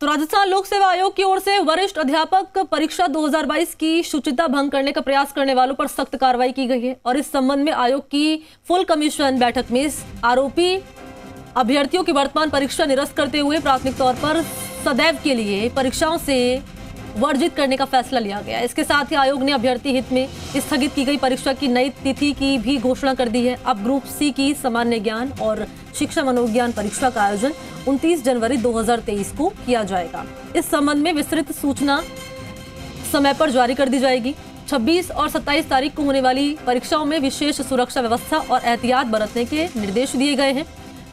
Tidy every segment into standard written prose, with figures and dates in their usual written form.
तो राजस्थान लोक सेवा आयोग की ओर से वरिष्ठ अध्यापक परीक्षा 2022 की शुचिता भंग करने का प्रयास करने वालों पर सख्त कार्रवाई की गई है और इस संबंध में आयोग की फुल कमीशन बैठक में आरोपी अभ्यर्थियों की वर्तमान परीक्षा निरस्त करते हुए प्राथमिक तौर पर सदैव के लिए परीक्षाओं से वर्जित करने का फैसला लिया गया। इसके साथ ही आयोग ने अभ्यर्थी हित में स्थगित की गई परीक्षा की नई तिथि की भी घोषणा कर दी है। अब ग्रुप सी की सामान्य ज्ञान और शिक्षा मनोविज्ञान परीक्षा का आयोजन 29 जनवरी 2023 को किया जाएगा। इस संबंध में विस्तृत सूचना समय पर जारी कर दी जाएगी। 26 और 27 तारीख को होने वाली परीक्षाओं में विशेष सुरक्षा व्यवस्था और एहतियात बरतने के निर्देश दिए गए हैं।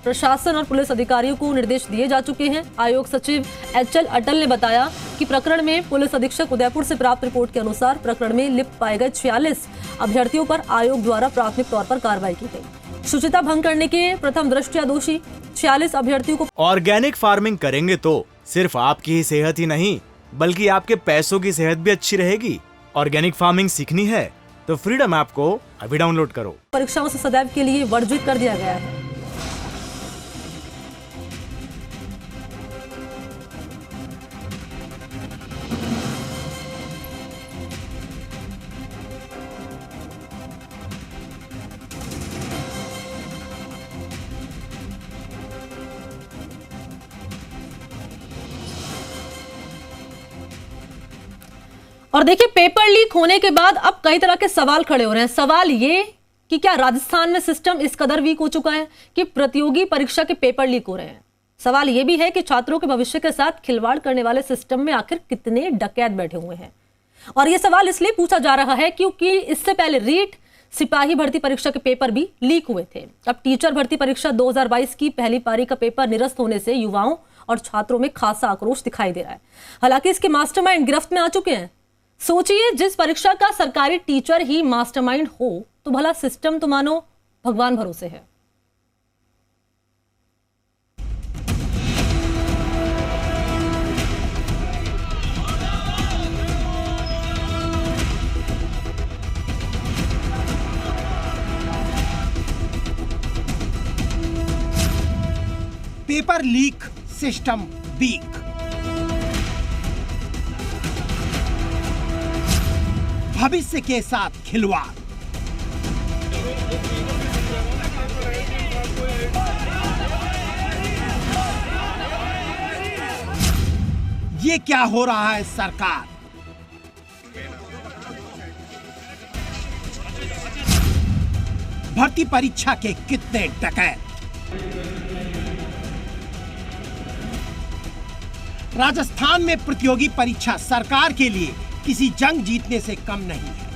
प्रशासन और पुलिस अधिकारियों को निर्देश दिए जा चुके हैं। आयोग सचिव HL अटल ने बताया कि प्रकरण में पुलिस अधीक्षक उदयपुर से प्राप्त रिपोर्ट के अनुसार प्रकरण में लिप्त पाए गए 46 अभ्यर्थियों पर आयोग द्वारा प्राथमिक तौर पर कार्रवाई की गई। शुचिता भंग करने के प्रथम दृष्टया दोषी 46 अभ्यर्थियों को ऑर्गेनिक फार्मिंग करेंगे तो सिर्फ आपकी ही सेहत ही नहीं बल्कि आपके पैसों की सेहत भी अच्छी रहेगी। ऑर्गेनिक फार्मिंग सीखनी है तो फ्रीडम ऐप को अभी डाउनलोड करो। परीक्षाओं से सदैव के लिए वर्जित कर दिया गया है। और देखिए, पेपर लीक होने के बाद अब कई तरह के सवाल खड़े हो रहे हैं। सवाल ये कि क्या राजस्थान में सिस्टम इस कदर वीक हो चुका है कि प्रतियोगी परीक्षा के पेपर लीक हो रहे हैं। सवाल ये भी है कि छात्रों के भविष्य के साथ खिलवाड़ करने वाले सिस्टम में आखिर कितने डकैत बैठे हुए हैं। और यह सवाल इसलिए पूछा जा रहा है क्योंकि इससे पहले रीट सिपाही भर्ती परीक्षा के पेपर भी लीक हुए थे। अब टीचर भर्ती परीक्षा 2022 की पहली पारी का पेपर निरस्त होने से युवाओं और छात्रों में खासा आक्रोश दिखाई दे रहा है। हालांकि इसके मास्टरमाइंड गिरफ्त में आ चुके हैं। सोचिए, जिस परीक्षा का सरकारी टीचर ही मास्टरमाइंड हो तो भला सिस्टम तो मानो भगवान भरोसे है। Paper leak, system weak. भविष्य के साथ खिलवाड़। ये क्या हो रहा है सरकार? भर्ती परीक्षा के कितने डकैत। राजस्थान में प्रतियोगी परीक्षा सरकार के लिए किसी जंग जीतने से कम नहीं है।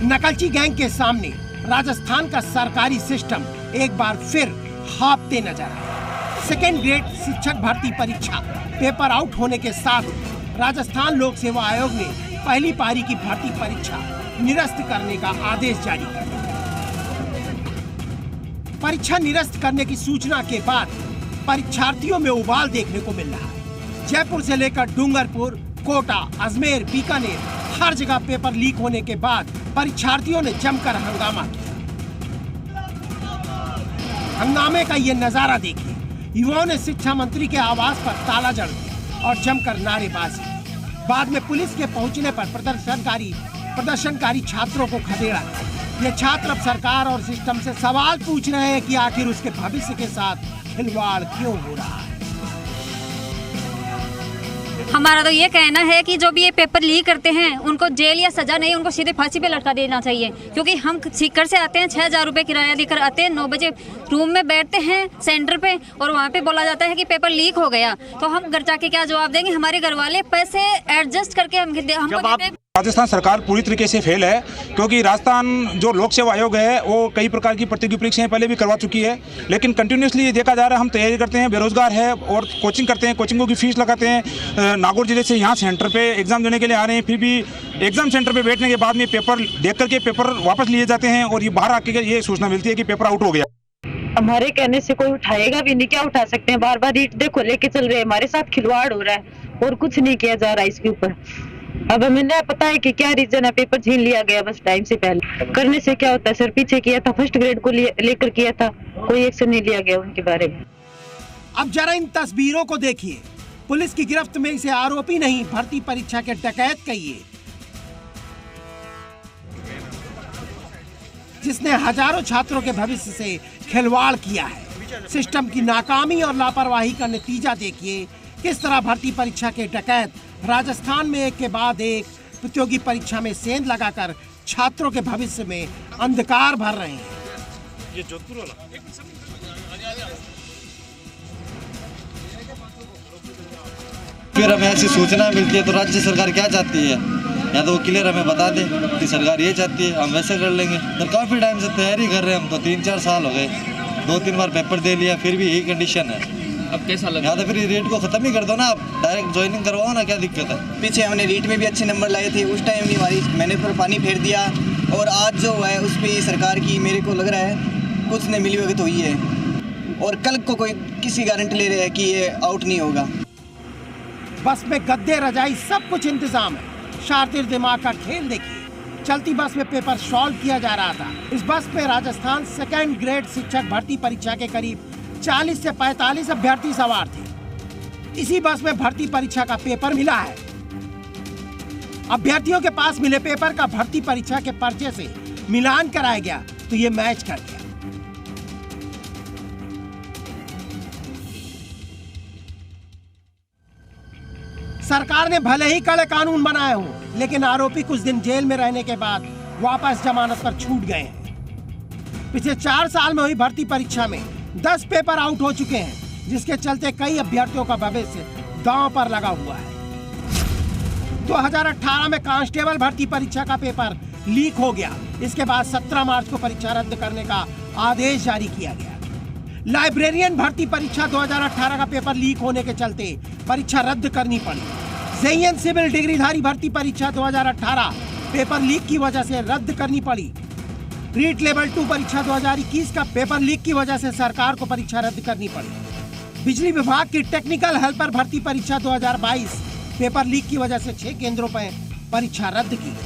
नकलची गैंग के सामने राजस्थान का सरकारी सिस्टम एक बार फिर हांफते नजर आया। सेकेंड ग्रेड शिक्षक भर्ती परीक्षा पेपर आउट होने के साथ राजस्थान लोक सेवा आयोग ने पहली पारी की भर्ती परीक्षा निरस्त करने का आदेश जारी कर दिया। परीक्षा निरस्त करने की सूचना के बाद परीक्षार्थियों में उबाल देखने को मिल रहा है। जयपुर से लेकर डूंगरपुर, कोटा, अजमेर, बीकानेर हर जगह पेपर लीक होने के बाद परीक्षार्थियों ने जमकर हंगामा किया। हंगामे का ये नजारा देखिए। युवाओं ने शिक्षा मंत्री के आवास पर ताला जड़ दिया और जमकर नारेबाजी। बाद में पुलिस के पहुंचने पर प्रदर्शनकारी छात्रों को खदेड़ा। ये छात्र अब सरकार और सिस्टम से सवाल पूछ रहे हैं कि आखिर उसके भविष्य के साथ खिलवाड़ क्यों हो रहा है। हमारा तो ये कहना है कि जो भी ये पेपर लीक करते हैं उनको जेल या सजा नहीं, उनको सीधे फांसी पे लटका देना चाहिए। क्योंकि हम सीकर से आते हैं, 6,000 रुपये किराया देकर आते हैं, 9 बजे रूम में बैठते हैं सेंटर पे और वहाँ पे बोला जाता है कि पेपर लीक हो गया, तो हम घर जाके क्या जवाब देंगे। हमारे घर वाले पैसे एडजस्ट करके हमको राजस्थान सरकार पूरी तरीके से फेल है, क्योंकि राजस्थान जो लोक सेवा आयोग है वो कई प्रकार की प्रतियोगी परीक्षाएं पहले भी करवा चुकी है, लेकिन कंटिन्यूसली ये देखा जा रहा है हम तैयारी करते हैं, बेरोजगार है और कोचिंग करते हैं, कोचिंगों की फीस लगाते हैं, नागौर जिले से यहाँ सेंटर पे एग्जाम देने के लिए आ रहे हैं, फिर भी एग्जाम सेंटर पे बैठने के बाद में पेपर देख करके पेपर वापस लिए जाते हैं और ये बाहर आके ये सूचना मिलती है कि पेपर आउट हो गया। हमारे कहने से कोई उठाएगा भी नहीं, क्या उठा सकते हैं। बार बार ईंट देखो लेके चल रहे हैं, हमारे साथ खिलवाड़ हो रहा है और कुछ नहीं किया जा रहा है इसके ऊपर। अब हमें ना पता है कि क्या रीजन है, पेपर छीन लिया गया बस टाइम से पहले। करने से क्या होता है सर, पीछे किया था, फर्स्ट ग्रेड को लेकर किया था, कोई एक्शन नहीं लिया गया उनके बारे में। अब जरा इन तस्वीरों को देखिए। पुलिस की गिरफ्त में इसे आरोपी नहीं, भर्ती परीक्षा के डकैत कहिए, जिसने हजारों छात्रों के भविष्य से खिलवाड़ किया है। सिस्टम की नाकामी और लापरवाही का नतीजा देखिए। किस तरह भर्ती परीक्षा के डकैत राजस्थान में एक के बाद एक प्रतियोगी परीक्षा में सेंध लगाकर छात्रों के भविष्य में अंधकार भर रहे हैं। ये जोधपुर वाला फिर हमें ऐसी सूचना मिलती है तो राज्य सरकार क्या चाहती है, या तो वो क्लियर हमें बता दे कि सरकार ये चाहती है, हम वैसे कर लेंगे। तो काफ़ी टाइम से तैयारी कर रहे हैं हम तो, 3-4 साल हो गए, 2-3 बार पेपर दे लिया, फिर भी यही कंडीशन है। अब कैसा लगा? या तो फिर रेट को ख़त्म ही कर दो ना, आप डायरेक्ट ज्वाइनिंग करवाओ ना, क्या दिक्कत है। पीछे हमने रीट में भी अच्छे नंबर लाए थे, उस टाइम नहीं हमारी मैंने पर पानी फेर दिया, और आज जो है उस पर सरकार की मेरे को लग रहा है कुछ नहीं मिली होगी तो ही है, और कल को कोई किसी गारंटी ले रहे हैं कि ये आउट नहीं होगा। बस में गद्दे रजाई सब कुछ इंतजाम है। शातिर दिमाग का खेल देखिए। चलती बस में पेपर सॉल्व किया जा रहा था। इस बस में राजस्थान सेकेंड ग्रेड शिक्षक भर्ती परीक्षा के करीब 40 से 45 अभ्यर्थी सवार थे। इसी बस में भर्ती परीक्षा का पेपर मिला है। अभ्यर्थियों के पास मिले पेपर का भर्ती परीक्षा के पर्चे से मिलान कराया गया तो ये मैच कर गया। सरकार ने भले ही कड़े कानून बनाए हों, लेकिन आरोपी कुछ दिन जेल में रहने के बाद वापस जमानत पर छूट गए हैं। पिछले 4 साल में हुई भर्ती परीक्षा में 10 पेपर आउट हो चुके हैं, जिसके चलते कई अभ्यर्थियों का भविष्य दांव पर लगा हुआ है। 2018 में कांस्टेबल भर्ती परीक्षा का पेपर लीक हो गया। इसके बाद 17 मार्च को परीक्षा रद्द करने का आदेश जारी किया गया। लाइब्रेरियन भर्ती परीक्षा 2018 का पेपर लीक होने के चलते परीक्षा रद्द करनी पड़ी। जेईएन सिविल डिग्रीधारी भर्ती परीक्षा 2018 पेपर लीक की वजह से रद्द करनी पड़ी। रीट लेवल 2 परीक्षा 2021 का पेपर लीक की वजह से सरकार को परीक्षा रद्द करनी पड़ी। बिजली विभाग की टेक्निकल हेल्पर भर्ती परीक्षा 2022 पेपर लीक की वजह से 6 केंद्रों पर परीक्षा रद्द की।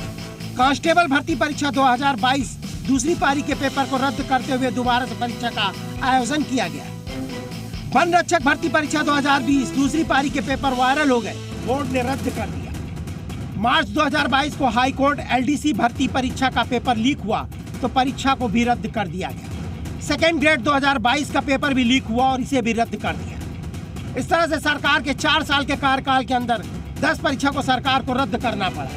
कांस्टेबल भर्ती परीक्षा 2022 दूसरी पारी के पेपर को रद्द करते हुए दोबारा से परीक्षा का आयोजन किया गया। वन रक्षक भर्ती परीक्षा 2020 दूसरी पारी के पेपर वायरल हो गए, बोर्ड ने रद्द कर दिया। मार्च 2022 को हाई कोर्ट एलडीसी भर्ती परीक्षा का पेपर लीक हुआ तो परीक्षा को भी रद्द कर दिया गया। सेकेंड ग्रेड 2022 का पेपर भी लीक हुआ और इसे भी रद्द कर दिया। इस तरह से सरकार के 4 साल के कार्यकाल के अंदर 10 परीक्षा को सरकार को रद्द करना पड़ा।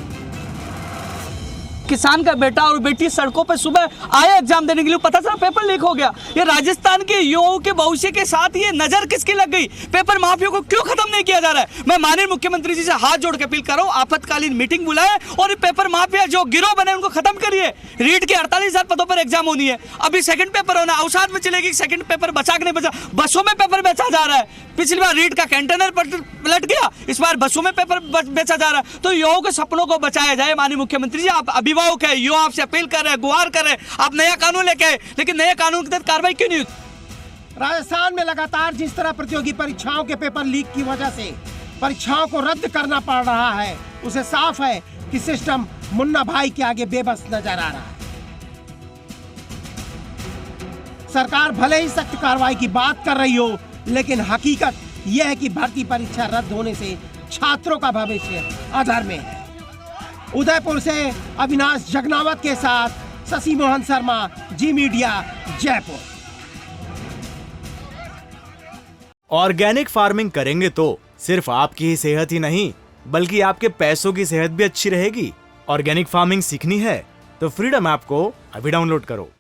किसान का बेटा और बेटी सड़कों पर सुबह आए एग्जाम देने के लिए, पता चला पेपर लीक हो गया। ये राजस्थान के युवाओं के भविष्य के साथ ये नजर किसकी लग गई? पेपर माफियों को क्यों खत्म नहीं किया जा रहा है? मैं माननीय मुख्यमंत्री जी से हाथ जोड़ के अपील कर रहा हूं, आपातकालीन मीटिंग बुलाए और पेपर माफिया जो गिरोह बने उनको खत्म करिए। रीट के 48,000 पदों पर एग्जाम होनी है, अभी सेकंड पेपर होना, अवसाद में चलेगी, सेकंड पेपर बचा के नहीं बचा, बसों में पेपर बेचा जा रहा है। पिछली बार रीट का कंटेनर पलट गया, इस बार बसों में पेपर बेचा जा रहा है। तो युवाओं के सपनों को बचाया जाए। माननीय मुख्यमंत्री जी, आप अभिभावक है, युवा आपसे अपील कर रहे हैं, गुहार कर रहे हैं, आप नया कानून लेके आए, लेकिन नए कानून के तहत कार्रवाई क्यों नहीं हुई? राजस्थान में लगातार जिस तरह प्रतियोगी परीक्षाओं के पेपर लीक की वजह से परीक्षाओं को रद्द करना पड़ रहा है, उसे साफ है कि सिस्टम मुन्ना भाई के आगे बेबस नजर आ रहा है। सरकार भले ही सख्त कार्रवाई की बात कर रही हो, लेकिन हकीकत यह है कि भर्ती परीक्षा रद्द होने से छात्रों का भविष्य अंधार में है। उदयपुर से अविनाश जगनावत के साथ शशि मोहन शर्मा, जी मीडिया, जयपुर। ऑर्गेनिक फार्मिंग करेंगे तो सिर्फ आपकी ही सेहत ही नहीं, बल्कि आपके पैसों की सेहत भी अच्छी रहेगी। ऑर्गेनिक फार्मिंग सीखनी है तो फ्रीडम ऐप को अभी डाउनलोड करो।